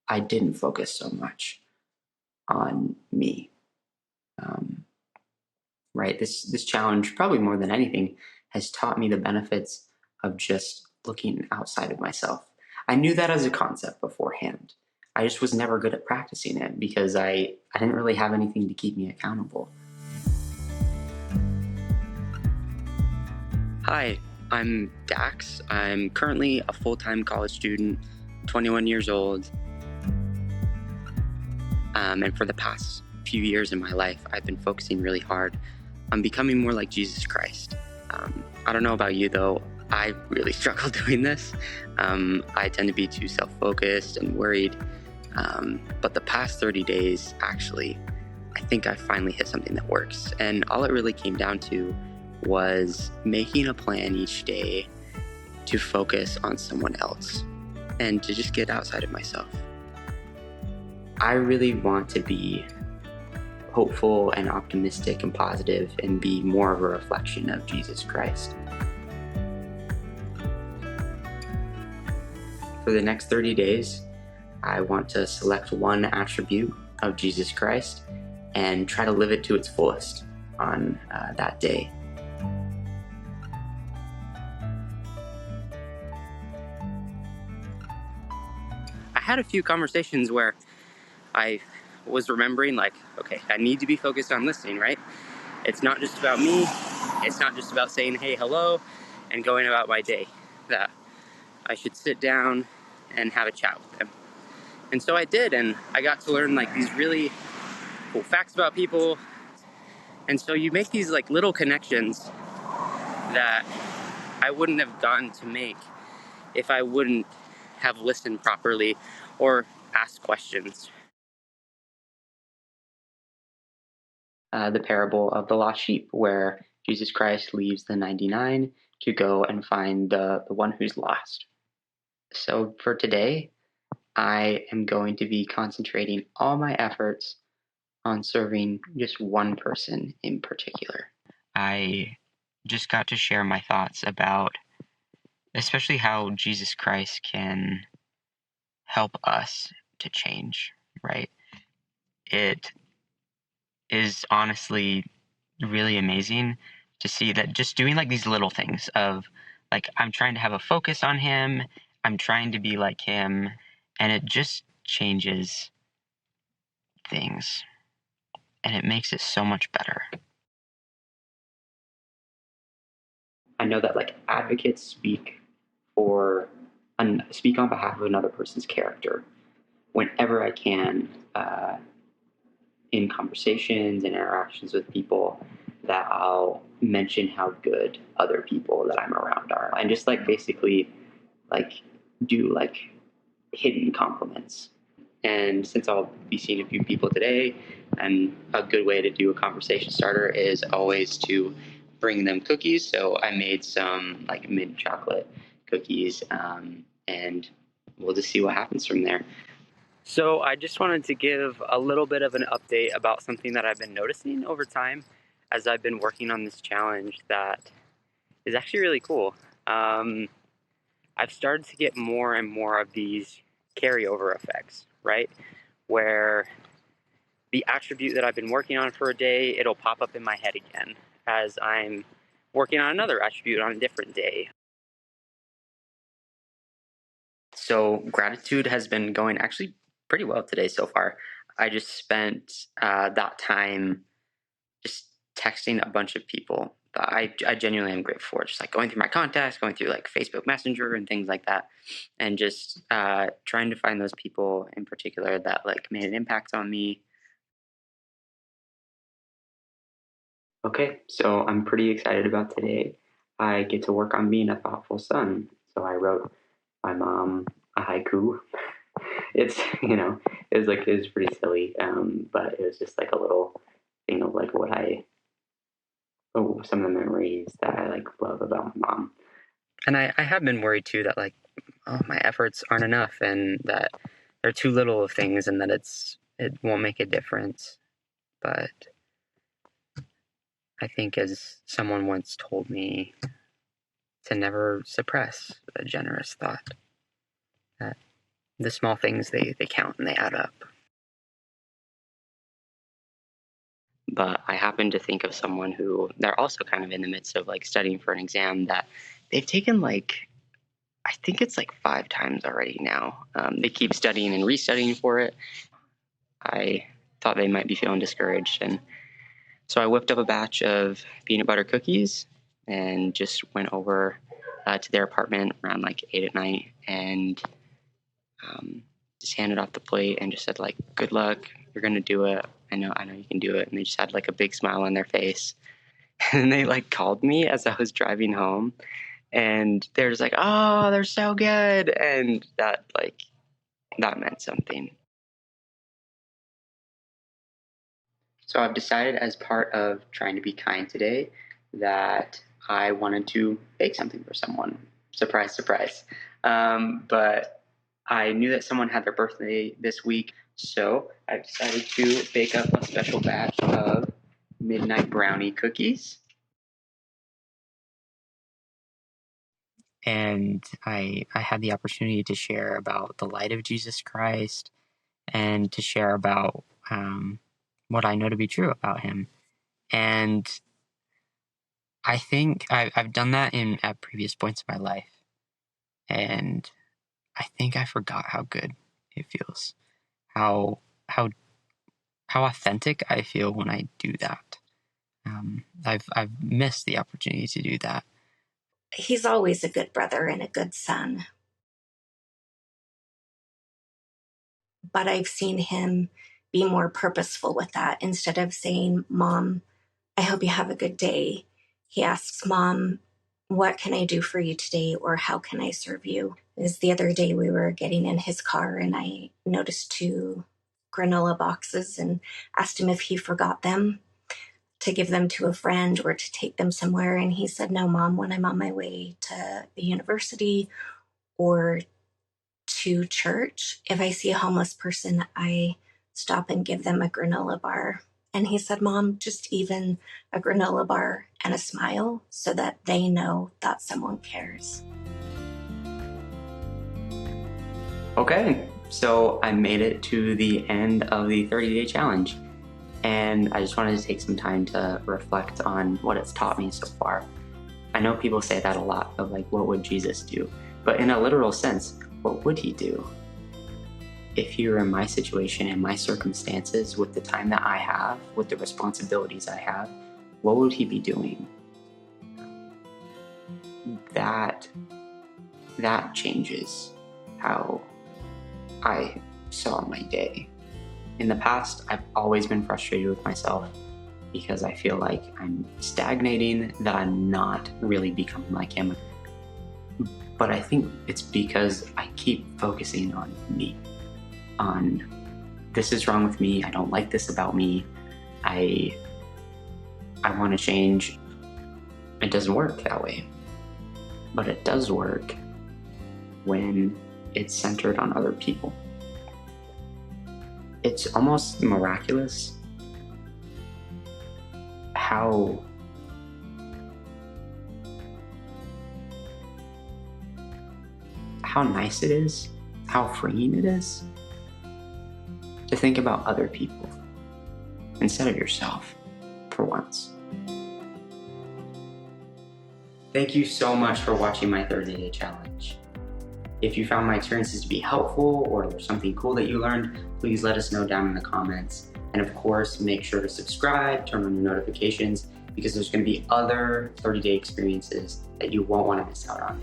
I didn't focus so much on me. Right? This challenge, probably more than anything, has taught me the benefits of just looking outside of myself. I knew that as a concept beforehand. I just was never good at practicing it because I didn't really have anything to keep me accountable. Hi, I'm Dax. I'm currently a full-time college student, 21 years old. And for the past few years in my life, I've been focusing really hard on becoming more like Jesus Christ. I don't know about you though, I really struggle doing this. I tend to be too self-focused and worried. But the past 30 days, actually, I think I finally hit something that works. And all it really came down to was making a plan each day to focus on someone else and to just get outside of myself. I really want to be hopeful and optimistic and positive and be more of a reflection of Jesus Christ. For the next 30 days, I want to select one attribute of Jesus Christ and try to live it to its fullest on that day. I had a few conversations where I was remembering, like, okay, I need to be focused on listening, right? It's not just about me. It's not just about saying, hey, hello, and going about my day. That I should sit down and have a chat with them. And so I did, and I got to learn like these really cool facts about people. And so you make these like little connections that I wouldn't have gotten to make if I wouldn't have listened properly or asked questions. The parable of the lost sheep, where Jesus Christ leaves the 99 to go and find the one who's lost. So for today, I am going to be concentrating all my efforts on serving just one person in particular. I just got to share my thoughts about especially how Jesus Christ can help us to change, right? It is honestly really amazing to see that just doing like these little things of like, I'm trying to have a focus on him, I'm trying to be like him, and it just changes things and it makes it so much better. I know that like advocates speak on behalf of another person's character whenever I can, in conversations and interactions with people, that I'll mention how good other people that I'm around are, and just like basically like do like hidden compliments. And since I'll be seeing a few people today, and a good way to do a conversation starter is always to bring them cookies. So I made some like mint chocolate cookies, and we'll just see what happens from there. So I just wanted to give a little bit of an update about something that I've been noticing over time as I've been working on this challenge that is actually really cool. I've started to get more and more of these carryover effects, right? Where the attribute that I've been working on for a day, it'll pop up in my head again as I'm working on another attribute on a different day. So gratitude has been going actually pretty well today so far. I just spent that time just texting a bunch of people that I genuinely am grateful for. Just like going through my contacts, going through like Facebook Messenger and things like that, and just trying to find those people in particular that like made an impact on me. Okay, so I'm pretty excited about today. I get to work on being a thoughtful son. So I wrote my mom a haiku. It's, it was pretty silly, but it was just like a little thing of like some of the memories that I like love about my mom. And I have been worried too that like, oh, my efforts aren't enough and that they're too little of things and that it won't make a difference. But I think, as someone once told me, to never suppress a generous thought. That the small things, they count and they add up. But I happen to think of someone who, they're also kind of in the midst of like studying for an exam that they've taken like, I think it's like 5 times already now. They keep studying and restudying for it. I thought they might be feeling discouraged, and so I whipped up a batch of peanut butter cookies and just went over to their apartment around like 8 at night and just handed off the plate and just said like, "Good luck, you're gonna do it. I know you can do it." And they just had like a big smile on their face. And they like called me as I was driving home, and they're just like, "Oh, they're so good," and that meant something. So I've decided, as part of trying to be kind today, that I wanted to bake something for someone. Surprise, surprise. But I knew that someone had their birthday this week, so I decided to bake up a special batch of midnight brownie cookies. And I had the opportunity to share about the light of Jesus Christ and to share about what I know to be true about him. And I think I've done that at previous points in my life. And I think I forgot how good it feels, how authentic I feel when I do that. I've missed the opportunity to do that. He's always a good brother and a good son. But I've seen him be more purposeful with that. Instead of saying, "Mom, I hope you have a good day," he asks, "Mom, what can I do for you today?" or "How can I serve you?" Because the other day we were getting in his car and I noticed 2 granola boxes and asked him if he forgot them, to give them to a friend or to take them somewhere. And he said, "No, Mom, when I'm on my way to the university or to church, if I see a homeless person, I stop and give them a granola bar." And he said, "Mom, just even a granola bar and a smile so that they know that someone cares." Okay, so I made it to the end of the 30-day challenge. And I just wanted to take some time to reflect on what it's taught me so far. I know people say that a lot, of like, what would Jesus do? But in a literal sense, what would he do? If he were in my situation and my circumstances, with the time that I have, with the responsibilities I have, what would he be doing? That changes how I saw my day. In the past, I've always been frustrated with myself because I feel like I'm stagnating, that I'm not really becoming like him. But I think it's because I keep focusing on me, on this is wrong with me, I don't like this about me, I want to change. It doesn't work that way. But it does work when it's centered on other people. It's almost miraculous how nice it is, how freeing it is to think about other people instead of yourself for once. Thank you so much for watching my 30-day challenge. If you found my experiences to be helpful or there's something cool that you learned, please let us know down in the comments. And of course, make sure to subscribe, turn on your notifications, because there's going to be other 30-day experiences that you won't want to miss out on.